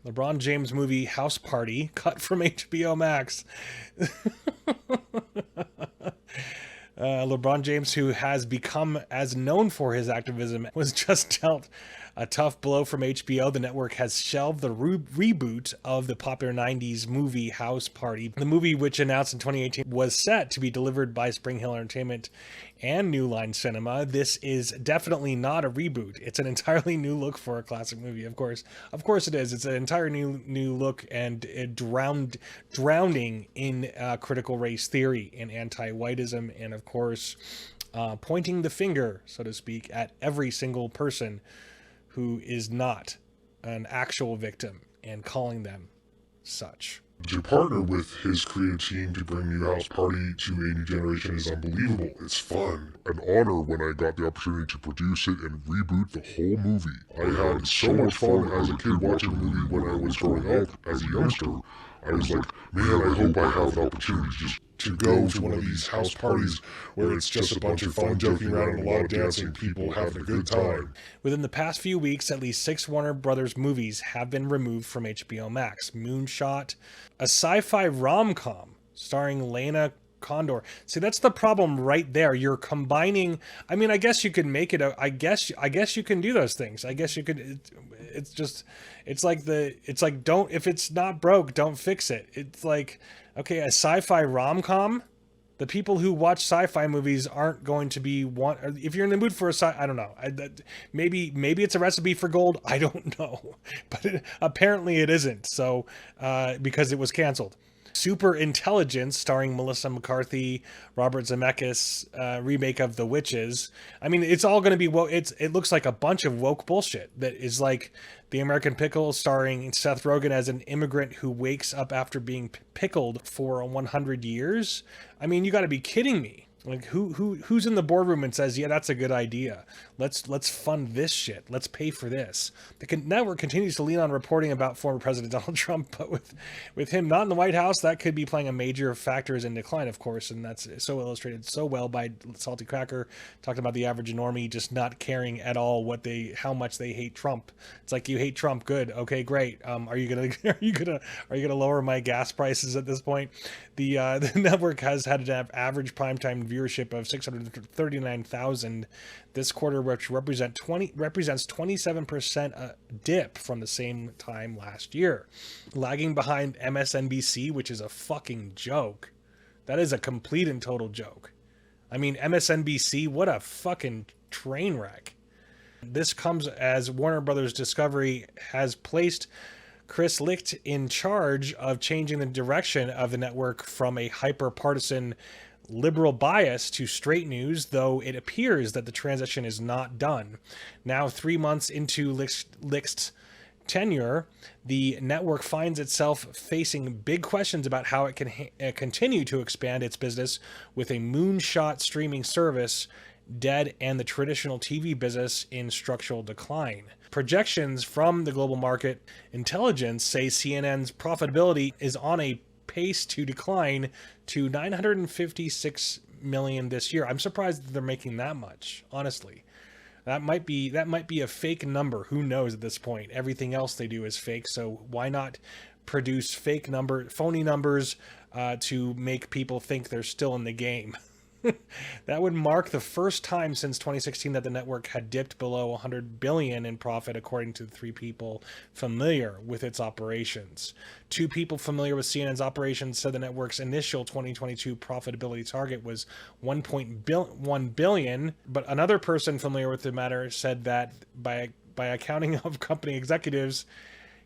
LeBron James movie Houseparty cut from HBO Max. LeBron James, who has become as known for his activism, was just dealt a tough blow from HBO. The network has shelved the reboot of the popular 90s movie Houseparty. The movie, which announced in 2018, was set to be delivered by Spring Hill Entertainment and New Line Cinema. This is definitely not a reboot. It's an entirely new look for a classic movie, of course. Of course it is. It's an entire new look, and it drowning in critical race theory and anti-whiteism, and of course pointing the finger, so to speak, at every single person who is not an actual victim and calling them such. To partner with his creative team to bring New Houseparty to a new generation is unbelievable. It's fun. An honor when I got the opportunity to produce it and reboot the whole movie. I had so much fun as a kid watching the movie when I was growing up as a youngster. I was like, man, I hope I have an opportunity just to go to one of these house parties where it's just a bunch of fun joking around and a lot of dancing, people having a good time. Within the past few weeks, at least 6 Warner Brothers movies have been removed from HBO Max. Moonshot, a sci-fi rom-com starring Lena Condor. See, that's the problem right there. You're combining. I mean, I guess you could make it. I guess you can do those things. I guess you could. It's like don't, if it's not broke, don't fix it. It's like, okay, a sci-fi rom-com. The people who watch sci-fi movies aren't going to be if you're in the mood for I don't know. Maybe it's a recipe for gold. I don't know, but apparently it isn't. So because it was canceled. Super Intelligence, starring Melissa McCarthy, Robert Zemeckis, remake of The Witches. I mean, it's all going to be it looks like a bunch of woke bullshit that is like The American Pickle, starring Seth Rogen as an immigrant who wakes up after being pickled for 100 years. I mean, you got to be kidding me. Like who's in the boardroom and says, yeah, that's a good idea. Let's fund this shit. Let's pay for this. The network continues to lean on reporting about former President Donald Trump, but with him not in the White House, that could be playing a major factor in decline, of course. And that's so illustrated so well by Salty Cracker, talking about the average normie just not caring at all how much they hate Trump. It's like, you hate Trump, good, okay, great. Are you gonna lower my gas prices at this point? The network has had an average primetime viewership of 639,000 this quarter, which represents 27% dip from the same time last year, lagging behind MSNBC, which is a fucking joke. That is a complete and total joke. I mean, MSNBC, what a fucking train wreck. This comes as Warner Brothers Discovery has placed Chris Licht in charge of changing the direction of the network from a hyper-partisan liberal bias to straight news, though it appears that the transition is not done. Now, 3 months into Licht's tenure, the network finds itself facing big questions about how it can continue to expand its business with a moonshot streaming service dead and the traditional TV business in structural decline. Projections from the global market intelligence say CNN's profitability is on a pace to decline to $956 million this year. I'm surprised that they're making that much, honestly. That might be a fake number. Who knows at this point? Everything else they do is fake, so why not produce phony numbers to make people think they're still in the game? That would mark the first time since 2016 that the network had dipped below $100 billion in profit, according to the 3 people familiar with its operations. 2 people familiar with CNN's operations said the network's initial 2022 profitability target was $1 billion, but another person familiar with the matter said that by accounting of company executives,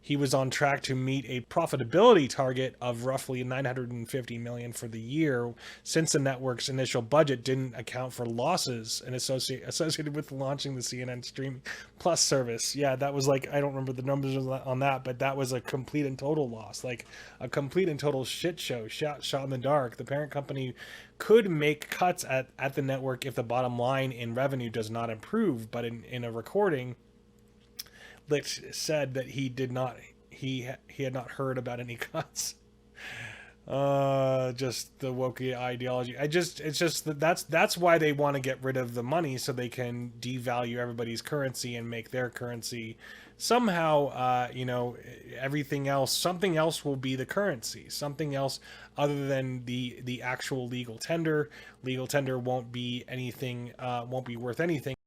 he was on track to meet a profitability target of roughly $950 million for the year, since the network's initial budget didn't account for losses and associated with launching the CNN Streaming Plus service. Yeah, that was like, I don't remember the numbers on that, but that was a complete and total loss, like a complete and total shit show, shot in the dark. The parent company could make cuts at the network if the bottom line in revenue does not improve, but in a recording, Licht said that he had not heard about any cuts. Just the woke ideology. It's just that's why they want to get rid of the money so they can devalue everybody's currency and make their currency somehow, everything else, something else will be the currency, something else other than the actual legal tender. Legal tender won't be anything, won't be worth anything.